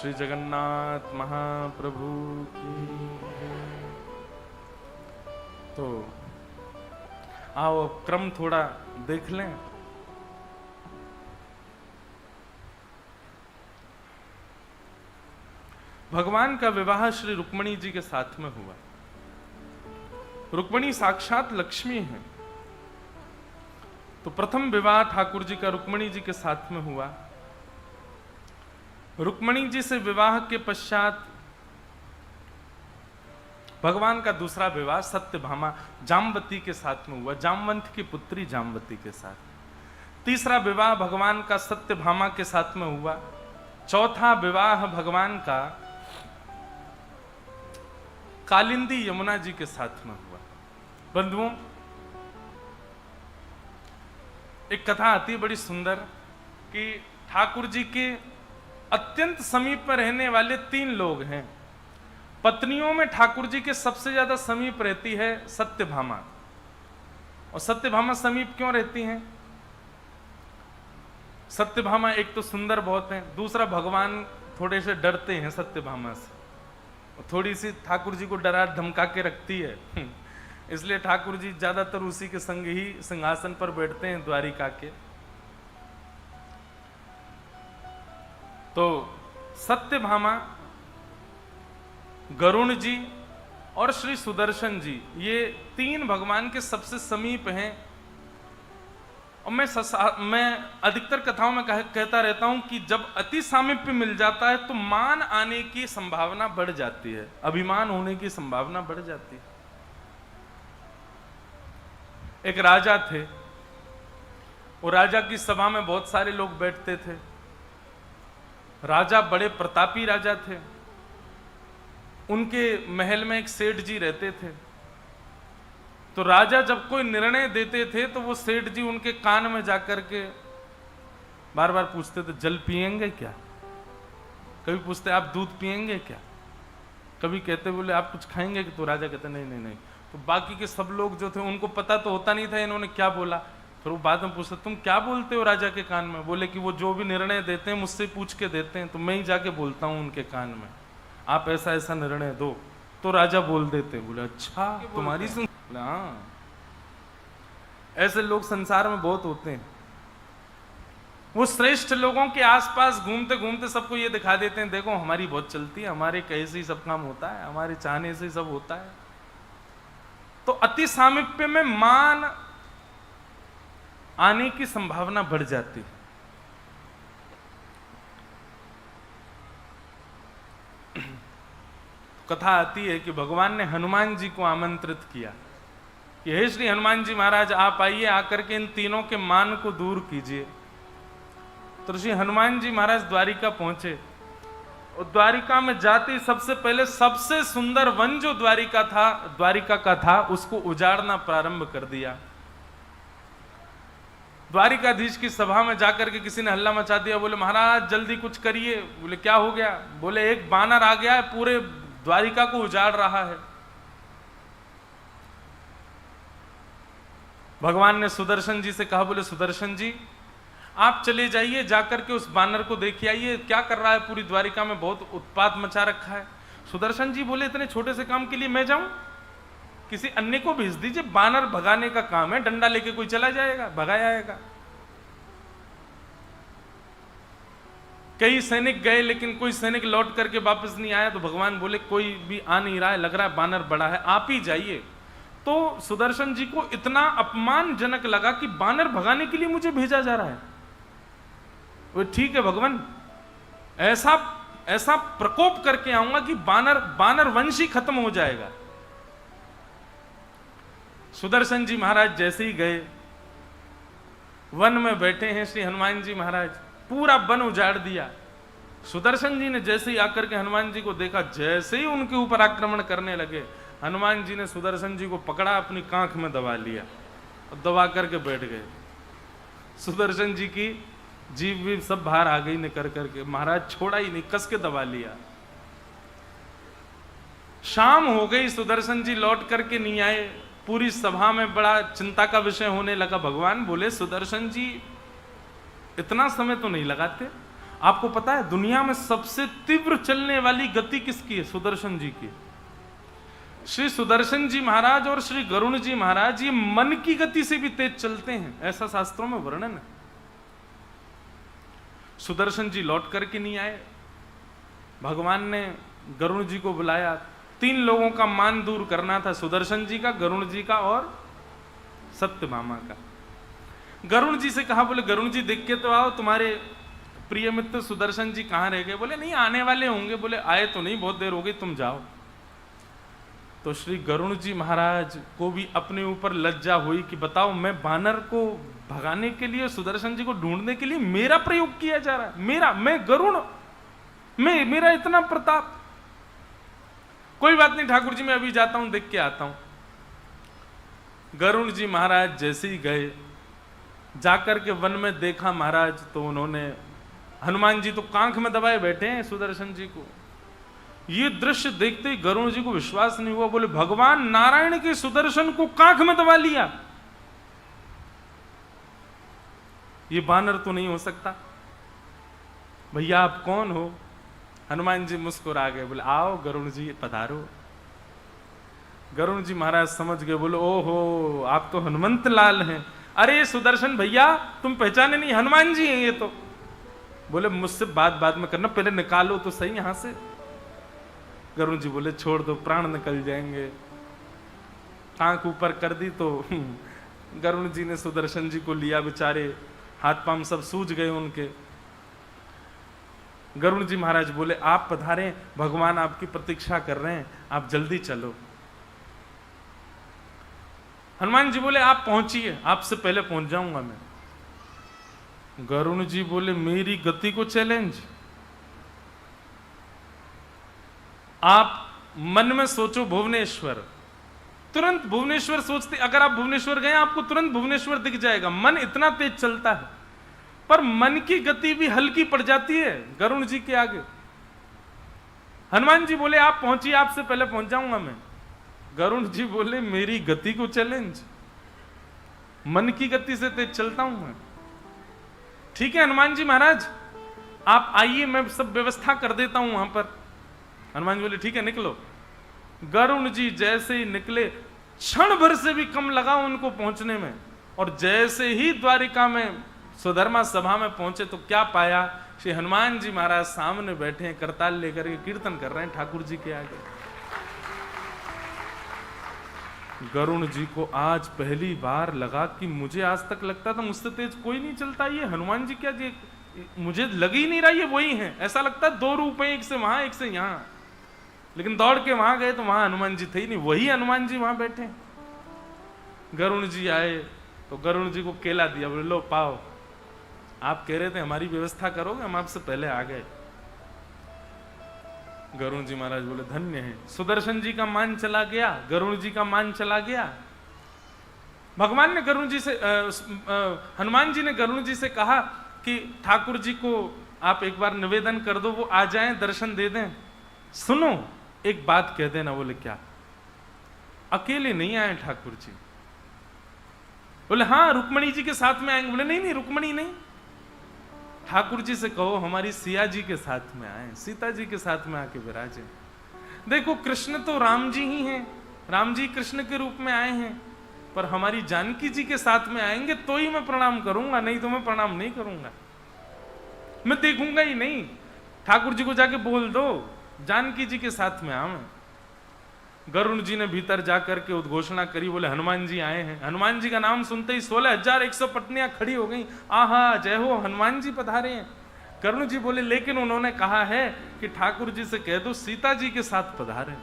श्री जगन्नाथ महाप्रभु की। तो आओ अब क्रम थोड़ा देख लें। भगवान का विवाह श्री रुक्मिणी जी के साथ में हुआ। रुक्मिणी साक्षात लक्ष्मी है, तो प्रथम विवाह ठाकुर जी का रुक्मिणी जी के साथ में हुआ। रुक्मिणी जी से विवाह के पश्चात भगवान का दूसरा विवाह सत्यभामा जामवती के साथ में हुआ, जामवंत की पुत्री जामवती के साथ। तीसरा विवाह भगवान का सत्यभामा के साथ में हुआ। चौथा विवाह भगवान का कालिंदी यमुना जी के साथ में हुआ। बंधुओं, एक कथा आती है बड़ी सुंदर कि ठाकुर जी के अत्यंत समीप में रहने वाले 3 लोग हैं। पत्नियों में ठाकुर जी के सबसे ज्यादा समीप रहती है सत्यभामा। और सत्यभामा समीप क्यों रहती हैं? सत्यभामा एक तो सुंदर बहुत है, दूसरा भगवान थोड़े से डरते हैं सत्यभामा से, थोड़ी सी ठाकुर जी को डरा धमका के रखती है। इसलिए ठाकुर जी ज्यादातर उसी के संग ही सिंहासन पर बैठते हैं द्वारिका के। तो सत्यभामा, गरुण जी और श्री सुदर्शन जी, ये 3 भगवान के सबसे समीप हैं। और मैं अधिकतर कथाओं में कहता रहता हूं कि जब अति सामीप्य मिल जाता है तो मान आने की संभावना बढ़ जाती है, अभिमान होने की संभावना बढ़ जाती है। एक राजा थे, वो राजा की सभा में बहुत सारे लोग बैठते थे। राजा बड़े प्रतापी राजा थे। उनके महल में एक सेठ जी रहते थे। तो राजा जब कोई निर्णय देते थे तो वो सेठ जी उनके कान में जाकर के बार बार पूछते थे, जल पिएंगे क्या? कभी पूछते आप दूध पिएंगे क्या? कभी कहते बोले आप कुछ खाएंगे? तो राजा कहते नहीं नहीं नहीं। तो बाकी के सब लोग जो थे उनको पता तो होता नहीं था इन्होंने क्या बोला। फिर वो बाद में पूछते तुम क्या बोलते हो राजा के कान में? बोले कि वो जो भी निर्णय देते हैं मुझसे पूछ के देते हैं, तो मैं ही जाके बोलता हूं उनके कान में, आप ऐसा ऐसा निर्णय दो। तो राजा बोल देते। बोले अच्छा तुम्हारी सुन। हाँ, ऐसे लोग संसार में बहुत होते हैं। वो श्रेष्ठ लोगों के आसपास घूमते घूमते सबको ये दिखा देते हैं, देखो हमारी बहुत चलती है, हमारे कहे से ही सब काम होता है, हमारे चाहने से ही सब होता है। तो अति सामीप्य में मान आने की संभावना बढ़ जाती है। कथा आती है कि भगवान ने हनुमान जी को आमंत्रित किया कि हे श्री हनुमान जी महाराज, आप आइए, आकर के इन तीनों के मान को दूर कीजिए। तो श्री हनुमान जी महाराज द्वारिका पहुंचे और द्वारिका में जाते ही सबसे पहले सबसे सुंदर वन जो द्वारिका का था उसको उजाड़ना प्रारंभ कर दिया। द्वारिकाधीश की सभा में जाकर के किसी ने हल्ला मचा दिया। बोले महाराज जल्दी कुछ करिए। बोले क्या हो गया? बोले एक बानर आ गया है, पूरे द्वारिका को उजाड़ रहा है। भगवान ने सुदर्शन जी से कहा, बोले सुदर्शन जी आप चले जाइए, जाकर के उस बानर को देखिए आइए, क्या कर रहा है, पूरी द्वारिका में बहुत उत्पात मचा रखा है। सुदर्शन जी बोले इतने छोटे से काम के लिए मैं जाऊं? किसी अन्य को भेज दीजिए, बानर भगाने का काम है, डंडा लेके कोई चला जाएगा, भगाया आएगा। कई सैनिक गए लेकिन कोई सैनिक लौट करके वापस नहीं आया। तो भगवान बोले कोई भी आ नहीं रहा है, लग रहा है बानर बड़ा है, आप ही जाइए। तो सुदर्शन जी को इतना अपमानजनक लगा कि बानर भगाने के लिए मुझे भेजा जा रहा है। वो ठीक है भगवान, ऐसा प्रकोप करके आऊंगा कि बानर वंश ही खत्म हो जाएगा। सुदर्शन जी महाराज जैसे ही गए, वन में बैठे हैं श्री हनुमान जी महाराज, पूरा वन उजाड़ दिया। सुदर्शन जी ने जैसे ही आकर के हनुमान जी को देखा, जैसे ही उनके ऊपर आक्रमण करने लगे, हनुमान जी ने सुदर्शन जी को पकड़ा, अपनी कांख में दबा लिया और दबा करके बैठ गए। सुदर्शन जी की जीभ भी सब बाहर आ गई निकल करके, महाराज छोड़ा ही नहीं, कस के दबा लिया। शाम हो गई, सुदर्शन जी लौट करके नहीं आए। पूरी सभा में बड़ा चिंता का विषय होने लगा। भगवान बोले सुदर्शन जी इतना समय तो नहीं लगाते, आपको पता है दुनिया में सबसे तीव्र चलने वाली गति किसकी है? सुदर्शन जी की। श्री सुदर्शन जी महाराज और श्री गरुण जी महाराज ये मन की गति से भी तेज चलते हैं, ऐसा शास्त्रों में वर्णन है। सुदर्शन जी लौट करके नहीं आए, भगवान ने गरुण जी को बुलाया। 3 लोगों का मान दूर करना था, सुदर्शन जी का, गरुण जी का और सत्यभामा का। गरुण जी से कहा, बोले गरुण जी देख के तो आओ, तुम्हारे प्रिय मित्र सुदर्शन जी कहाँ रह गए? बोले नहीं आने वाले होंगे। बोले आए तो नहीं, बहुत देर हो गई, तुम जाओ। तो श्री गरुण जी महाराज को भी अपने ऊपर लज्जा हुई कि बताओ, मैं बानर को भगाने के लिए, सुदर्शन जी को ढूंढने के लिए मेरा प्रयोग किया जा रहा है, मैं गरुण, मेरा इतना प्रताप। कोई बात नहीं ठाकुर जी, मैं अभी जाता हूं, देख के आता हूं। गरुण जी महाराज जैसे ही गए, जाकर के वन में देखा महाराज, तो उन्होंने, हनुमान जी तो कांख में दबाए बैठे हैं सुदर्शन जी को। ये दृश्य देखते ही गरुण जी को विश्वास नहीं हुआ। बोले भगवान नारायण के सुदर्शन को कांख में दबा लिया, ये बानर तो नहीं हो सकता। भैया आप कौन हो? हनुमान जी मुस्कुरा गए, बोले आओ गरुण जी पधारो। गरुण जी महाराज समझ गए, बोले ओहो आप तो हनुमंत लाल हैं। अरे सुदर्शन भैया तुम पहचाने नहीं, हनुमान जी हैं ये तो। बोले मुझसे बात बाद में करना, पहले निकालो तो सही यहां से। गरुण जी बोले छोड़ दो, प्राण निकल जाएंगे। आंख ऊपर कर दी तो गरुण जी ने सुदर्शन जी को लिया, बेचारे हाथ पांव सब सूज गए उनके। गरुण जी महाराज बोले आप पधारें, भगवान आपकी प्रतीक्षा कर रहे हैं, आप जल्दी चलो। हनुमान जी बोले आप पहुंचिए, आपसे पहले पहुंच जाऊंगा मैं। गरुण जी बोले मेरी गति को चैलेंज? आप मन में सोचो भुवनेश्वर, तुरंत भुवनेश्वर सोचते, अगर आप भुवनेश्वर गए आपको तुरंत भुवनेश्वर दिख जाएगा, मन इतना तेज चलता है। पर मन की गति भी हल्की पड़ जाती है गरुण जी के आगे। हनुमान जी बोले आप पहुंचिए, आपसे पहले पहुंच जाऊंगा मैं। गरुण जी बोले मेरी गति को चैलेंज? मन की गति से तेज चलता हूं मैं। ठीक है हनुमान जी महाराज आप आइए, मैं सब व्यवस्था कर देता हूं वहां पर। हनुमान जी बोले ठीक है निकलो। गरुण जी जैसे ही निकले, क्षण भर से भी कम लगा उनको पहुंचने में, और जैसे ही द्वारिका में सुधर्मा सभा में पहुंचे तो क्या पाया, श्री हनुमान जी महाराज सामने बैठे हैं, करताल लेकर के कीर्तन कर रहे हैं ठाकुर जी के आगे। गरुण जी को आज पहली बार लगा कि मुझे आज तक लगता था मुझसे तेज कोई नहीं चलता, ये हनुमान जी क्या जी, मुझे लग ही नहीं रहा ये वही है। ऐसा लगता है 2 रूप हैं, एक से वहां एक से यहां। लेकिन दौड़ के वहां गए तो वहां हनुमान जी थे ही नहीं, वही हनुमान जी वहां बैठे। गरुण जी आए तो गरुण जी को केला दिया, बोले लो पाओ, आप कह रहे थे हमारी व्यवस्था करोगे, हम आपसे पहले आ गए। गरुण जी महाराज बोले धन्य है, सुदर्शन जी का मान चला गया, गरुण जी का मान चला गया। भगवान ने गरुण जी से हनुमान जी ने गरुण जी से कहा कि ठाकुर जी को आप एक बार निवेदन कर दो, वो आ जाएं, दर्शन दे दें। सुनो एक बात कह देना। बोले क्या? अकेले नहीं आए ठाकुर जी। बोले हाँ रुक्मणी जी के साथ में आएंगे। बोले नहीं नहीं रुक्मणी नहीं, ठाकुर जी से कहो हमारी सिया जी के साथ में आए, सीता जी के साथ में आके विराजे। देखो कृष्ण तो राम जी ही हैं, राम जी कृष्ण के रूप में आए हैं, पर हमारी जानकी जी के साथ में आएंगे तो ही मैं प्रणाम करूंगा, नहीं तो मैं प्रणाम नहीं करूंगा, मैं देखूंगा ही नहीं। ठाकुर जी को जाके बोल दो जानकी जी के साथ में आवे। गरुण जी ने भीतर जाकर के उद्घोषणा करी, बोले हनुमान जी आए हैं। हनुमान जी का नाम सुनते ही 16,100 पत्नियां खड़ी हो गई, आहा जय हो हनुमान जी पधारे हैं। गरुण जी बोले लेकिन उन्होंने कहा है कि ठाकुर जी से कह दो सीता जी के साथ पधारे।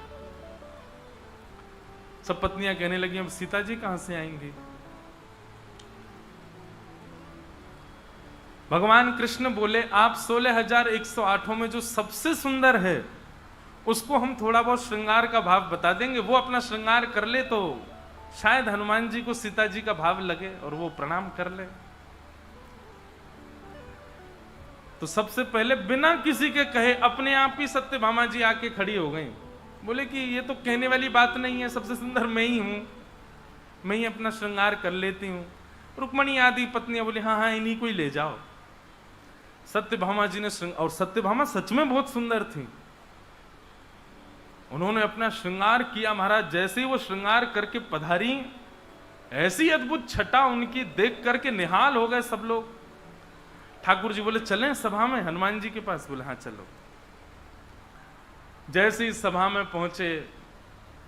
सब पत्नियां कहने लगी अब सीता जी कहां से आएंगी। भगवान कृष्ण बोले आप 16,108 में जो सबसे सुंदर है उसको हम थोड़ा बहुत श्रृंगार का भाव बता देंगे, वो अपना श्रृंगार कर ले तो शायद हनुमान जी को सीता जी का भाव लगे और वो प्रणाम कर ले। तो सबसे पहले बिना किसी के कहे अपने आप ही सत्यभामा जी आके खड़ी हो गई। बोले कि ये तो कहने वाली बात नहीं है, सबसे सुंदर मैं ही हूं, मैं ही अपना श्रृंगार कर लेती हूं। रुक्मणी आदि पत्नियां बोली हाँ हाँ इन्हीं को ही ले जाओ। सत्यभामा जी ने और सत्यभामा सच में बहुत सुंदर थी। उन्होंने अपना श्रृंगार किया महाराज। जैसे ही वो श्रृंगार करके पधारी, ऐसी अद्भुत छटा उनकी देख करके निहाल हो गए सब लोग। ठाकुर जी बोले चलें सभा में हनुमान जी के पास। बोले हाँ चलो। जैसे ही सभा में पहुंचे,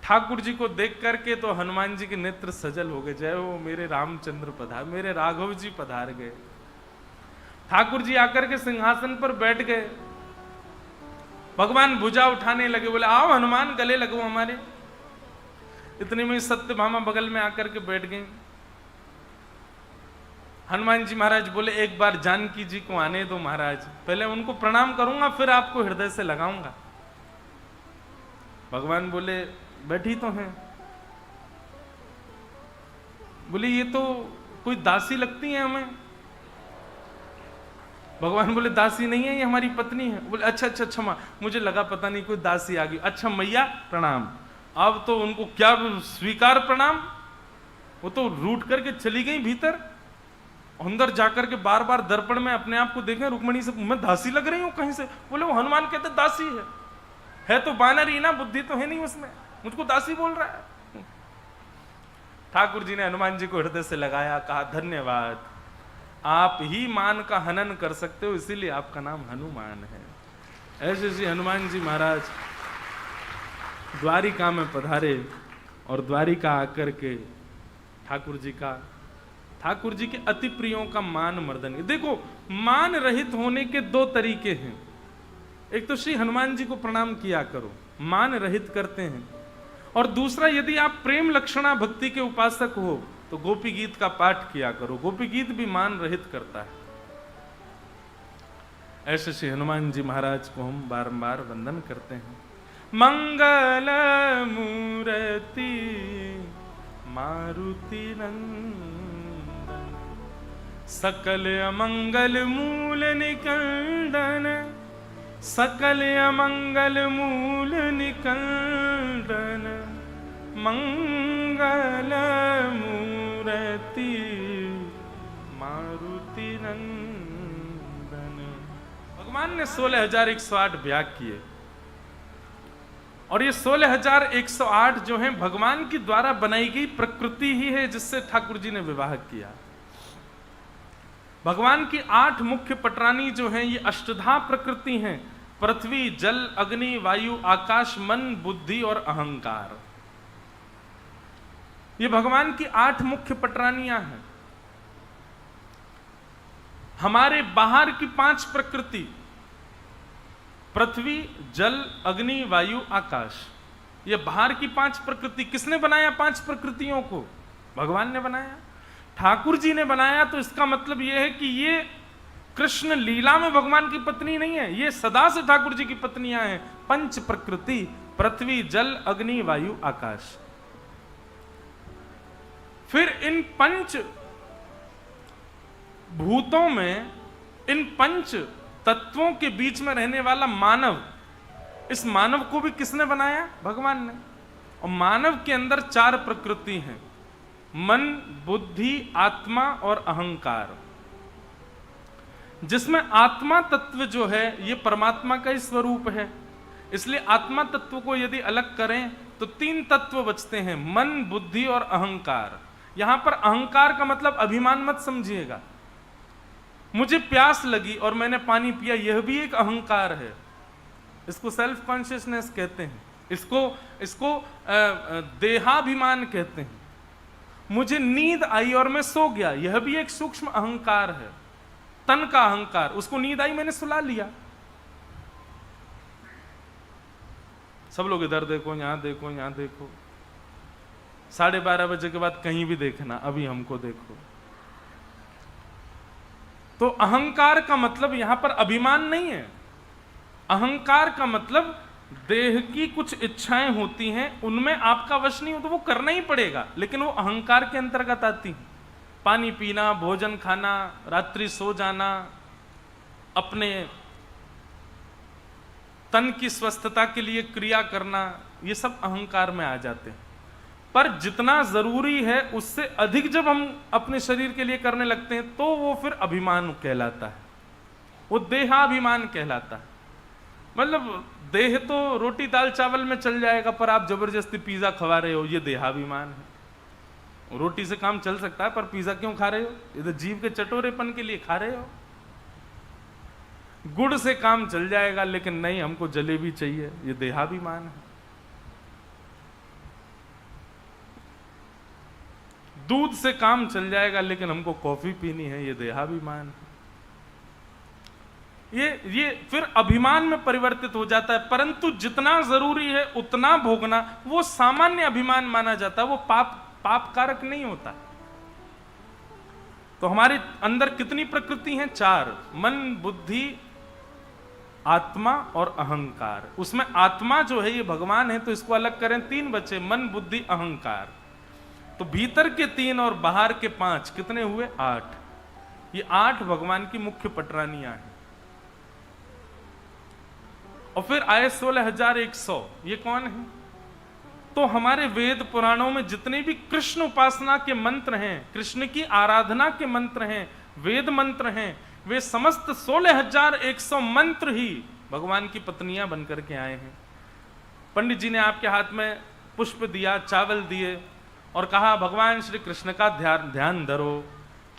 ठाकुर जी को देख करके तो हनुमान जी के नेत्र सजल हो गए। जय हो मेरे रामचंद्र पधार, मेरे राघव जी पधार गए। ठाकुर जी आकर के सिंहासन पर बैठ गए। भगवान भुजा उठाने लगे, बोले आओ हनुमान गले लगो हमारे। इतने में सत्यभामा बगल में आकर के बैठ गई। हनुमान जी महाराज बोले एक बार जानकी जी को आने दो महाराज, पहले उनको प्रणाम करूंगा फिर आपको हृदय से लगाऊंगा। भगवान बोले बैठी तो हैं। बोले ये तो कोई दासी लगती है हमें। भगवान बोले दासी नहीं है, ये हमारी पत्नी है। बोले अच्छा अच्छा क्षमा, मुझे लगा पता नहीं कोई दासी आ गई। अच्छा मैया प्रणाम। अब तो उनको क्या स्वीकार प्रणाम, वो तो रूठ करके चली गई भीतर। अंदर जाकर के बार बार दर्पण में अपने आप को देखें, रुक्मणी से मैं दासी लग रही हूं कहीं से। बोले वो हनुमान कहते दासी है तो बानर ही ना, बुद्धि तो है नहीं उसमें, मुझको दासी बोल रहा है। ठाकुर जी ने हनुमान जी को हृदय से लगाया, कहा धन्यवाद, आप ही मान का हनन कर सकते हो, इसीलिए आपका नाम हनुमान है। ऐसे जी हनुमान जी महाराज द्वारिका में पधारे और द्वारिका आकर के ठाकुर जी के अति प्रियों का मान मर्दन। देखो मान रहित होने के दो तरीके हैं। एक तो श्री हनुमान जी को प्रणाम किया करो, मान रहित करते हैं। और दूसरा, यदि आप प्रेम लक्षणा भक्ति के उपासक हो तो गोपी गीत का पाठ किया करो। गोपी गीत भी मान रहित करता है। ऐसे श्री हनुमान जी महाराज को हम बारंबार वंदन करते हैं। मंगल मूर्ति मारुति नंदन, सकल अमंगल मूल निकंदन, सकल अमंगल मूल निकंदन, मंगल मूर्ति मारुति नंदन। भगवान ने 16,108 व्याग किए और ये 16,108 जो हैं भगवान की द्वारा बनाई गई प्रकृति ही है जिससे ठाकुर जी ने विवाह किया। भगवान की 8 मुख्य पटरानी जो हैं ये अष्टधा प्रकृति हैं। पृथ्वी, जल, अग्नि, वायु, आकाश, मन, बुद्धि और अहंकार। ये भगवान की 8 मुख्य पटरानियां हैं। हमारे बाहर की 5 प्रकृति, पृथ्वी, जल, अग्नि, वायु, आकाश, ये बाहर की 5 प्रकृति किसने बनाया? 5 प्रकृतियों को भगवान ने बनाया, ठाकुर जी ने बनाया। तो इसका मतलब यह है कि ये कृष्ण लीला में भगवान की पत्नी नहीं है, ये सदा से ठाकुर जी की पत्नियां हैं। 5 प्रकृति, पृथ्वी, जल, अग्नि, वायु, आकाश। फिर इन 5 भूतों में, इन 5 तत्वों के बीच में रहने वाला मानव, इस मानव को भी किसने बनाया? भगवान ने। और मानव के अंदर 4 प्रकृति हैं, मन, बुद्धि, आत्मा और अहंकार। जिसमें आत्मा तत्व जो है ये परमात्मा का ही स्वरूप है। इसलिए आत्मा तत्व को यदि अलग करें तो 3 तत्व बचते हैं, मन, बुद्धि और अहंकार। यहां पर अहंकार का मतलब अभिमान मत समझिएगा। मुझे प्यास लगी और मैंने पानी पिया, यह भी एक अहंकार है। इसको सेल्फ कॉन्शियसनेस कहते हैं, इसको देहाभिमान कहते हैं। मुझे नींद आई और मैं सो गया, यह भी एक सूक्ष्म अहंकार है, तन का अहंकार। उसको नींद आई, मैंने सुला लिया। सब लोग इधर देखो, यहां देखो, यहां देखो। 12:30 बजे के बाद कहीं भी देखना, अभी हमको देखो। तो अहंकार का मतलब यहां पर अभिमान नहीं है। अहंकार का मतलब देह की कुछ इच्छाएं होती हैं, उनमें आपका वश नहीं हो तो वो करना ही पड़ेगा, लेकिन वो अहंकार के अंतर्गत आती हैं। पानी पीना, भोजन खाना, रात्रि सो जाना, अपने तन की स्वस्थता के लिए क्रिया करना, ये सब अहंकार में आ जाते हैं। पर जितना जरूरी है उससे अधिक जब हम अपने शरीर के लिए करने लगते हैं तो वो फिर अभिमान कहलाता है। वो देहाभिमान कहलाता है। मतलब देह तो रोटी दाल चावल में चल जाएगा, पर आप जबरदस्ती पिज्जा खवा रहे हो, ये देहाभिमान है। रोटी से काम चल सकता है, पर पिज्जा क्यों खा रहे हो? ये तो जीव के चटोरेपन के लिए खा रहे हो। गुड़ से काम चल जाएगा, लेकिन नहीं, हमको जलेबी चाहिए, ये देहाभिमान है। दूध से काम चल जाएगा, लेकिन हमको कॉफी पीनी है, ये देहाभिमान है। ये फिर अभिमान में परिवर्तित हो जाता है। परंतु जितना जरूरी है उतना भोगना, वो सामान्य अभिमान माना जाता है, वो पाप कारक नहीं होता। तो हमारे अंदर कितनी प्रकृति हैं? 4, मन, बुद्धि, आत्मा और अहंकार। उसमें आत्मा जो है ये भगवान है, तो इसको अलग करें, 3 बचे, मन, बुद्धि, अहंकार। तो भीतर के 3 और बाहर के 5, कितने हुए? 8। ये 8 भगवान की मुख्य पटरानियां हैं। और फिर आए 16,100, ये कौन है? तो हमारे वेद पुराणों में जितने भी कृष्ण उपासना के मंत्र हैं, कृष्ण की आराधना के मंत्र हैं, वेद मंत्र हैं, वे समस्त 16,100 मंत्र ही भगवान की पत्नियां बनकर के आए हैं। पंडित जी ने आपके हाथ में पुष्प दिया, चावल दिए और कहा भगवान श्री कृष्ण का ध्यान धरो।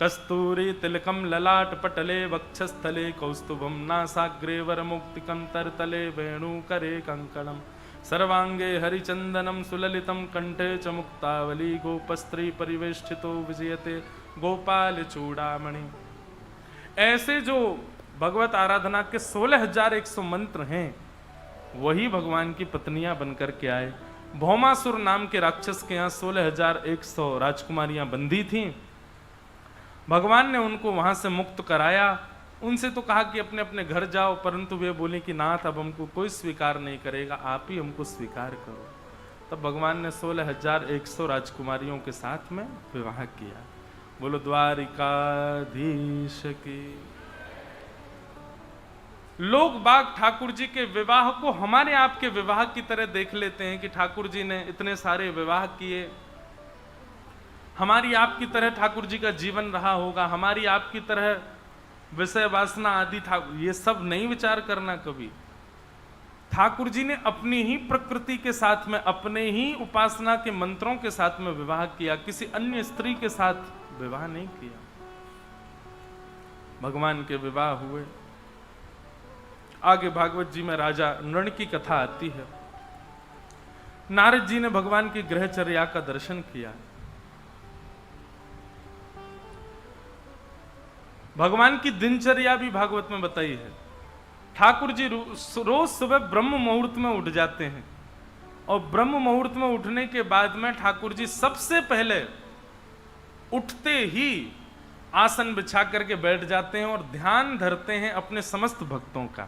कस्तूरी तिलकम ललाट पटले वक्षस्थले कौस्तुभम नासाग्रे वरमुक्तिकं तरतले वेणुकरे कंकणम सर्वांगे हरिचंदनम सुललितम कंठे च मुक्तावली गोपस्त्री परिवेष्टितो विजयते गोपाल चूड़ामणि। ऐसे जो भगवत आराधना के 16,100 मंत्र हैं, वही भगवान की पत्नियां बनकर के आए। भौमासुर नाम के राक्षस के यहाँ 16,100 राजकुमारियां बंदी थीं। भगवान ने उनको वहां से मुक्त कराया। उनसे तो कहा कि अपने अपने घर जाओ, परंतु वे बोले कि नाथ, अब हमको कोई स्वीकार नहीं करेगा, आप ही हमको स्वीकार करो। तब भगवान ने 16,100 राजकुमारियों के साथ में विवाह किया। बोलो द्वारिकाधीश की। लोग बाग ठाकुर जी के विवाह को हमारे आपके विवाह की तरह देख लेते हैं कि ठाकुर जी ने इतने सारे विवाह किए, हमारी आपकी तरह ठाकुर जी का जीवन रहा होगा, हमारी आपकी तरह विषय वासना आदि ठाकुर, ये सब नहीं विचार करना कभी। ठाकुर जी ने अपनी ही प्रकृति के साथ में, अपने ही उपासना के मंत्रों के साथ में विवाह किया, किसी अन्य स्त्री के साथ विवाह नहीं किया। भगवान के विवाह हुए। आगे भागवत जी में राजा नृण की कथा आती है। नारद जी ने भगवान की गृहचर्या का दर्शन किया। भगवान की दिनचर्या भी भागवत में बताई है। ठाकुर जी रोज सुबह ब्रह्म मुहूर्त में उठ जाते हैं और ब्रह्म मुहूर्त में उठने के बाद में ठाकुर जी सबसे पहले उठते ही आसन बिछा करके बैठ जाते हैं और ध्यान धरते हैं अपने समस्त भक्तों का।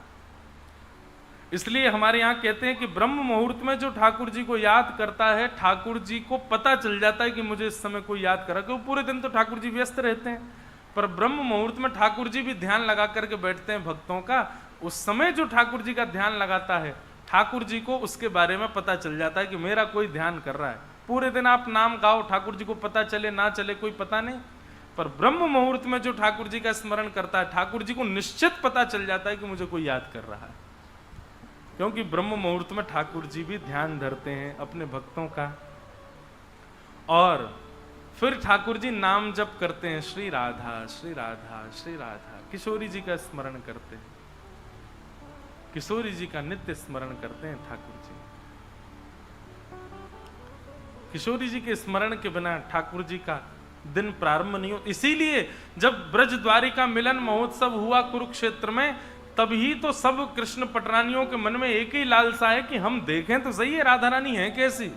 इसलिए हमारे यहाँ कहते हैं कि ब्रह्म मुहूर्त में जो ठाकुर जी को याद करता है, ठाकुर जी को पता चल जाता है कि मुझे इस समय कोई याद करा, क्योंकि पूरे दिन तो ठाकुर जी व्यस्त रहते हैं, पर ब्रह्म मुहूर्त में ठाकुर जी भी ध्यान लगा करके बैठते हैं भक्तों का। उस समय जो ठाकुर जी का ध्यान लगाता है, ठाकुर जी को उसके बारे में पता चल जाता है कि मेरा कोई ध्यान कर रहा है। पूरे दिन आप नाम गाओ, ठाकुर जी को पता चले ना चले कोई पता नहीं, पर ब्रह्म मुहूर्त में जो ठाकुर जी का स्मरण करता है, ठाकुर जी को निश्चित पता चल जाता है कि मुझे कोई याद कर रहा है, क्योंकि ब्रह्म मुहूर्त में ठाकुर जी भी ध्यान धरते हैं अपने भक्तों का। और फिर ठाकुर जी नाम जप करते हैं, श्री राधा श्री राधा श्री राधा। किशोरी जी का स्मरण करते हैं, किशोरी जी का नित्य स्मरण करते हैं ठाकुर जी। किशोरी जी के स्मरण के बिना ठाकुर जी का दिन प्रारंभ नहीं हो। इसीलिए जब ब्रज द्वारिका मिलन महोत्सव हुआ कुरुक्षेत्र में, तभी तो सब कृष्ण पटरानियों के मन में एक ही लालसा है कि हम देखें तो सही है राधा रानी है कैसी।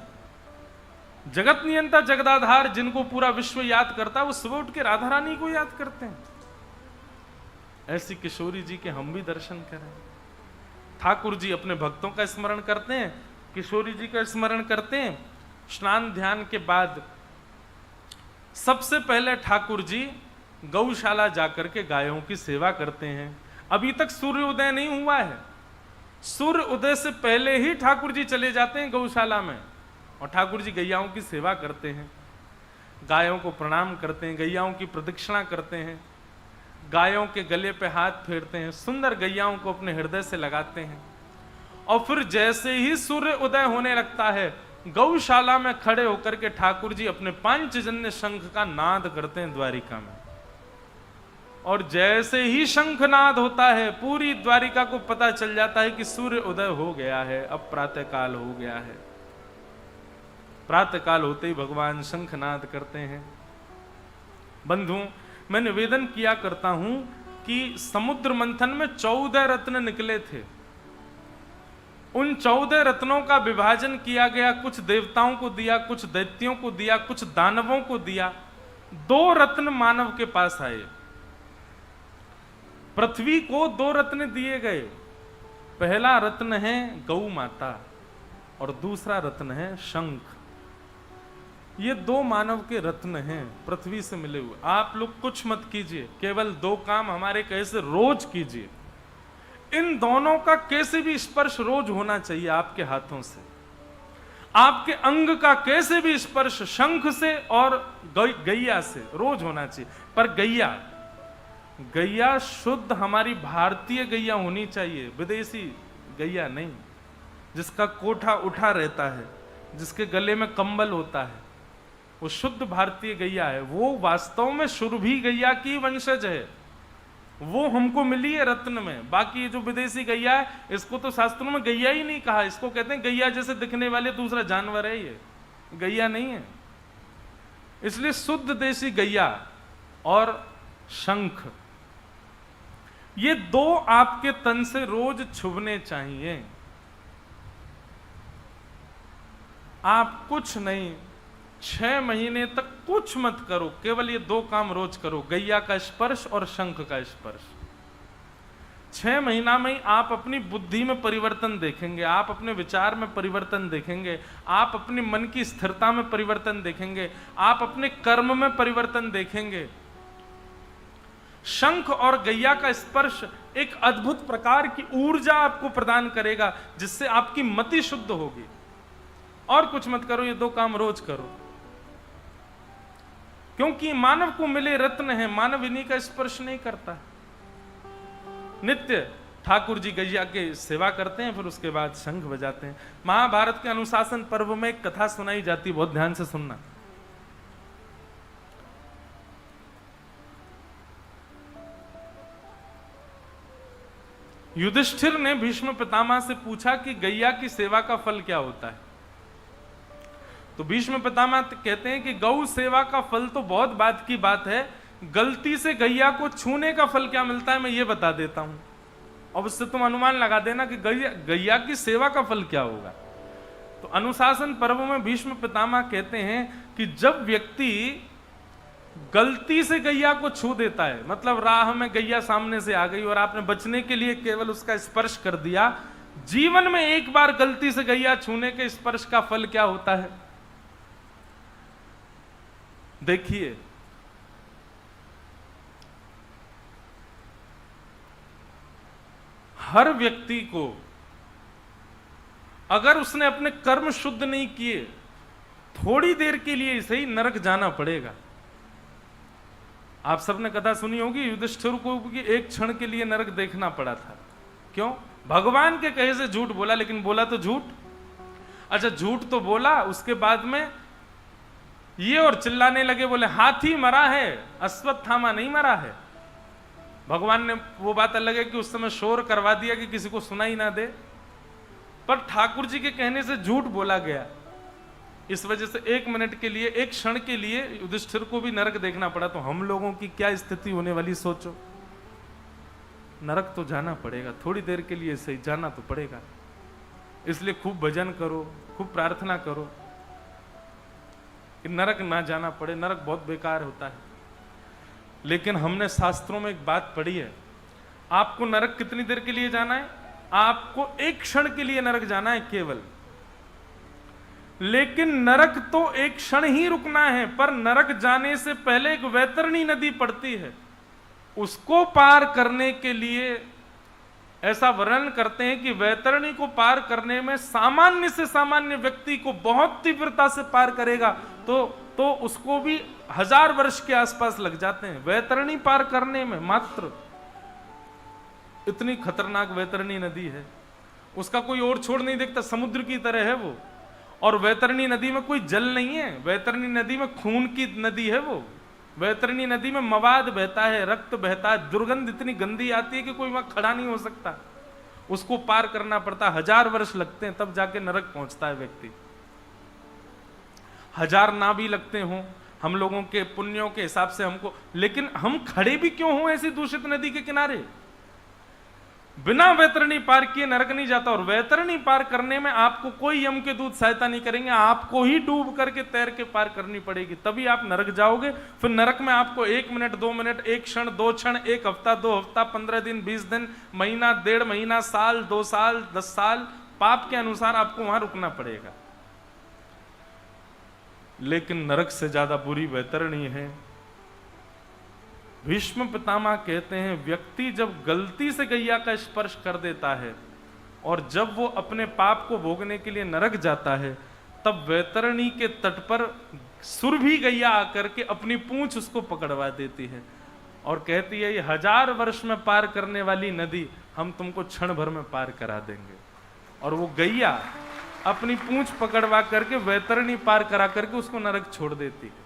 जगत नियंता जगदाधार जिनको पूरा विश्व याद करता है, वो सुबह उठ के राधा रानी को याद करते हैं। ऐसी किशोरी जी के हम भी दर्शन करें। ठाकुर जी अपने भक्तों का स्मरण करते हैं, किशोरी जी का स्मरण करते हैं। स्नान ध्यान के बाद सबसे पहले ठाकुर जी गौशाला जाकर के गायों की सेवा करते हैं। अभी तक सूर्य उदय नहीं हुआ है, सूर्य उदय से पहले ही ठाकुर जी चले जाते हैं गौशाला में और ठाकुर जी गैयाओं की सेवा करते हैं, गायों को प्रणाम करते हैं, गैयाओं की प्रदक्षिणा करते हैं, गायों के गले पे हाथ फेरते हैं, सुंदर गैयाओं को अपने हृदय से लगाते हैं, और फिर जैसे ही सूर्य उदय होने लगता है गौशाला में खड़े होकर के ठाकुर जी अपने पांचजन्य शंख का नाद करते हैं द्वारिका में। और जैसे ही शंखनाद होता है पूरी द्वारिका को पता चल जाता है कि सूर्य उदय हो गया है, अब प्रातः काल हो गया है। प्रातः काल होते ही भगवान शंखनाद करते हैं। बंधु, मैं निवेदन किया करता हूं कि समुद्र मंथन में 14 रत्न निकले थे। उन 14 रत्नों का विभाजन किया गया, कुछ देवताओं को दिया, कुछ दैत्यों को दिया, कुछ दानवों को दिया। 2 रत्न मानव के पास आए। पृथ्वी को 2 रत्न दिए गए। पहला रत्न है गौ माता और दूसरा रत्न है शंख। ये 2 मानव के रत्न हैं पृथ्वी से मिले हुए। आप लोग कुछ मत कीजिए, केवल 2 काम हमारे कहे से रोज कीजिए। इन दोनों का कैसे भी स्पर्श रोज होना चाहिए आपके हाथों से। आपके अंग का कैसे भी स्पर्श शंख से और गैया से रोज होना चाहिए। पर गैया शुद्ध हमारी भारतीय गैया होनी चाहिए, विदेशी गैया नहीं, जिसका कोठा उठा रहता है, जिसके गले में कंबल होता है, वो शुद्ध भारतीय गैया है। वो वास्तव में सुरभि गैया की वंशज है, वो हमको मिली है रत्न में। बाकी जो विदेशी गैया है, इसको तो शास्त्रों में गैया ही नहीं कहा, इसको कहते हैं गैया जैसे दिखने वाले दूसरा जानवर है, ये गैया नहीं है। इसलिए शुद्ध देशी गैया और शंख, ये 2 आपके तन से रोज छुभने चाहिए। आप कुछ नहीं, 6 महीने तक कुछ मत करो, केवल ये 2 काम रोज करो, गैया का स्पर्श और शंख का स्पर्श। 6 महीना में ही आप अपनी बुद्धि में परिवर्तन देखेंगे, आप अपने विचार में परिवर्तन देखेंगे, आप अपने मन की स्थिरता में परिवर्तन देखेंगे, आप अपने कर्म में परिवर्तन देखेंगे। शंख और गैया का स्पर्श एक अद्भुत प्रकार की ऊर्जा आपको प्रदान करेगा, जिससे आपकी मति शुद्ध होगी। और कुछ मत करो, ये 2 काम रोज करो, क्योंकि मानव को मिले रत्न है, मानव इन्हीं का स्पर्श नहीं करता है। नित्य ठाकुर जी गैया के सेवा करते हैं, फिर उसके बाद शंख बजाते हैं। महाभारत के अनुशासन पर्व में एक कथा सुनाई जाती है, बहुत ध्यान से सुनना। युधिष्ठिर ने भीष्म पितामह से पूछा कि गैया की सेवा का फल क्या होता है। तो भीष्म पितामह कहते हैं कि गौ सेवा का फल तो बहुत बात की बात है, गलती से गैया को छूने का फल क्या मिलता है मैं ये बता देता हूं, अब उससे तुम अनुमान लगा देना कि गैया की सेवा का फल क्या होगा। तो अनुशासन पर्व में भीष्म पितामह कहते हैं कि जब व्यक्ति गलती से गैया को छू देता है, मतलब राह में गैया सामने से आ गई और आपने बचने के लिए केवल उसका स्पर्श कर दिया, जीवन में एक बार गलती से गैया छूने के स्पर्श का फल क्या होता है देखिए। हर व्यक्ति को अगर उसने अपने कर्म शुद्ध नहीं किए, थोड़ी देर के लिए इसे ही नरक जाना पड़ेगा। आप सबने कथा सुनी होगी, युधिष्ठिर को एक क्षण के लिए नरक देखना पड़ा था। क्यों? भगवान के कहे से झूठ बोला, लेकिन बोला तो झूठ। अच्छा, झूठ तो बोला, उसके बाद में ये और चिल्लाने लगे, बोले हाथी मरा है, अश्वत्थामा नहीं मरा है। भगवान ने वो बात अलग है कि उस समय शोर करवा दिया कि किसी को सुनाई ना दे, पर ठाकुर जी के कहने से झूठ बोला गया। इस वजह से 1 मिनट के लिए, 1 क्षण के लिए युधिष्ठिर को भी नरक देखना पड़ा। तो हम लोगों की क्या स्थिति होने वाली सोचो। नरक तो जाना पड़ेगा, थोड़ी देर के लिए सही जाना तो पड़ेगा। इसलिए खूब भजन करो, खूब प्रार्थना करो कि नरक ना जाना पड़े। नरक बहुत बेकार होता है। लेकिन हमने शास्त्रों में एक बात पढ़ी है, आपको नरक कितनी देर के लिए जाना है? आपको 1 क्षण के लिए नरक जाना है केवल। लेकिन नरक तो 1 क्षण ही रुकना है, पर नरक जाने से पहले एक वैतरणी नदी पड़ती है, उसको पार करने के लिए ऐसा वर्णन करते हैं कि वैतरणी को पार करने में सामान्य से सामान्य व्यक्ति को बहुत तीव्रता से पार करेगा तो तो उसको भी 1000 वर्ष के आसपास लग जाते हैं वैतरणी पार करने में। मात्र इतनी खतरनाक वैतरणी नदी है, उसका कोई और छोड़ नहीं देखता, समुद्र की तरह है वो। और वैतरणी नदी में कोई जल नहीं है, वैतरणी नदी में खून की नदी है वो। वैतरणी नदी में मवाद बहता है, रक्त बहता है, दुर्गंध इतनी गंदी आती है कि कोई वहां खड़ा नहीं हो सकता। उसको पार करना पड़ता, 1000 वर्ष लगते हैं तब जाके नरक पहुंचता है व्यक्ति। 1000 ना भी लगते हों हम लोगों के पुण्यों के हिसाब से हमको, लेकिन हम खड़े भी क्यों हों ऐसी दूषित नदी के किनारे? बिना वैतरणी पार किए नरक नहीं जाता। और वैतरणी पार करने में आपको कोई यम के दूत सहायता नहीं करेंगे, आपको ही डूब करके तैर के पार करनी पड़ेगी, तभी आप नरक जाओगे। फिर नरक में आपको 1 मिनट 2 मिनट, 1 क्षण 2 क्षण, 1 हफ्ता 2 हफ्ता, 15 दिन 20 दिन, महीना 1.5 महीना, साल 2 साल 10 साल, पाप के अनुसार आपको वहां रुकना पड़ेगा। लेकिन नरक से ज्यादा बुरी वैतरणी है। भीष्म पितामह कहते हैं व्यक्ति जब गलती से गैया का स्पर्श कर देता है और जब वो अपने पाप को भोगने के लिए नरक जाता है, तब वैतरणी के तट पर सुरभि गैया आकर के अपनी पूंछ उसको पकड़वा देती है और कहती है ये 1000 वर्ष में पार करने वाली नदी हम तुमको क्षण भर में पार करा देंगे। और वो गैया अपनी पूंछ पकड़वा करके वैतरणी पार करा करके उसको नरक छोड़ देती है।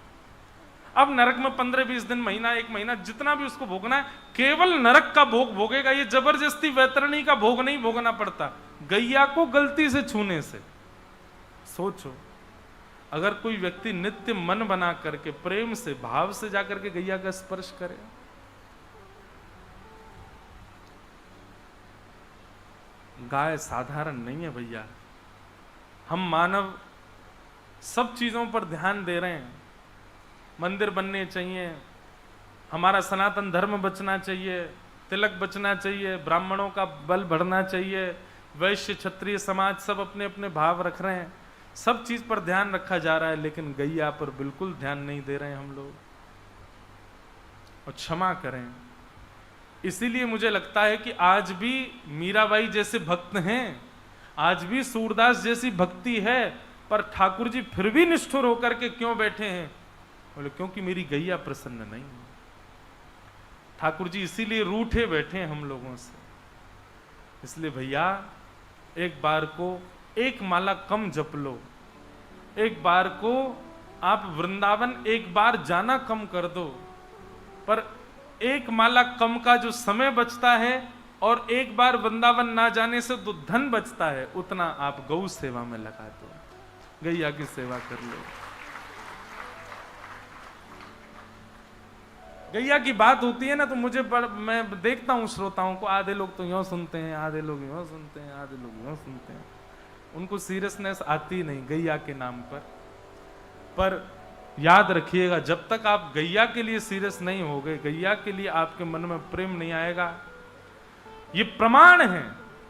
अब नरक में 15-20 दिन, महीना 1 महीना, जितना भी उसको भोगना है, केवल नरक का भोग भोगेगा। ये जबरदस्ती वैतरणी का भोग नहीं भोगना पड़ता, गैया को गलती से छूने से। सोचो अगर कोई व्यक्ति नित्य मन बना करके प्रेम से भाव से जाकर के गैया का स्पर्श करे, गाय साधारण नहीं है भैया। हम मानव सब चीजों पर ध्यान दे रहे हैं, मंदिर बनने चाहिए, हमारा सनातन धर्म बचना चाहिए, तिलक बचना चाहिए, ब्राह्मणों का बल बढ़ना चाहिए, वैश्य क्षत्रिय समाज सब अपने अपने भाव रख रहे हैं, सब चीज पर ध्यान रखा जा रहा है, लेकिन गैया पर बिल्कुल ध्यान नहीं दे रहे हैं हम लोग। और क्षमा करें, इसीलिए मुझे लगता है कि आज भी मीराबाई जैसे भक्त हैं, आज भी सूरदास जैसी भक्ति है, पर ठाकुर जी फिर भी निष्ठुर होकर के क्यों बैठे हैं? बोले क्योंकि मेरी गैया प्रसन्न नहीं है। ठाकुर जी इसीलिए रूठे बैठे हैं हम लोगों से। इसलिए भैया एक बार को 1 माला कम जप लो, एक बार को आप वृंदावन एक बार जाना कम कर दो, पर 1 माला कम का जो समय बचता है और एक बार वृंदावन ना जाने से जो धन बचता है, उतना आप गौ सेवा में लगा दो, गैया की सेवा कर लो। गैया की बात होती है ना, तो मुझे मैं देखता हूं श्रोताओं को, आधे लोग तो यूं सुनते हैं, आधे लोग यूं सुनते हैं, आधे लोग यूं सुनते हैं, उनको सीरियसनेस आती नहीं गैया के नाम पर याद रखिएगा, जब तक आप गैया के लिए सीरियस नहीं हो गए, गैया के लिए आपके मन में प्रेम नहीं आएगा। ये प्रमाण है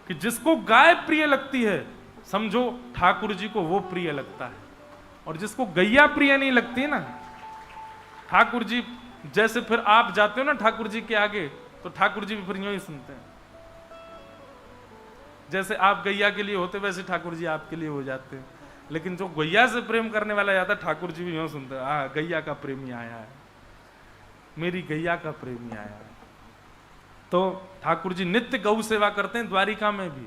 कि जिसको गाय प्रिय लगती है, समझो ठाकुर जी को वो प्रिय लगता है, और जिसको गैया प्रिय नहीं लगती ना, ठाकुर जी जैसे फिर आप जाते हो ना ठाकुर जी के आगे, तो ठाकुर जी भी फिर यूं ही सुनते हैं। जैसे आप गैया के लिए होते, वैसे ठाकुर जी आपके लिए हो जाते हैं। लेकिन जो गैया से प्रेम करने वाला जाता, ठाकुर जी भी यूं सुनते हैं, गैया का प्रेमी आया है, मेरी गैया का प्रेमी आया है। तो ठाकुर जी नित्य गौ सेवा करते हैं, द्वारिका में भी।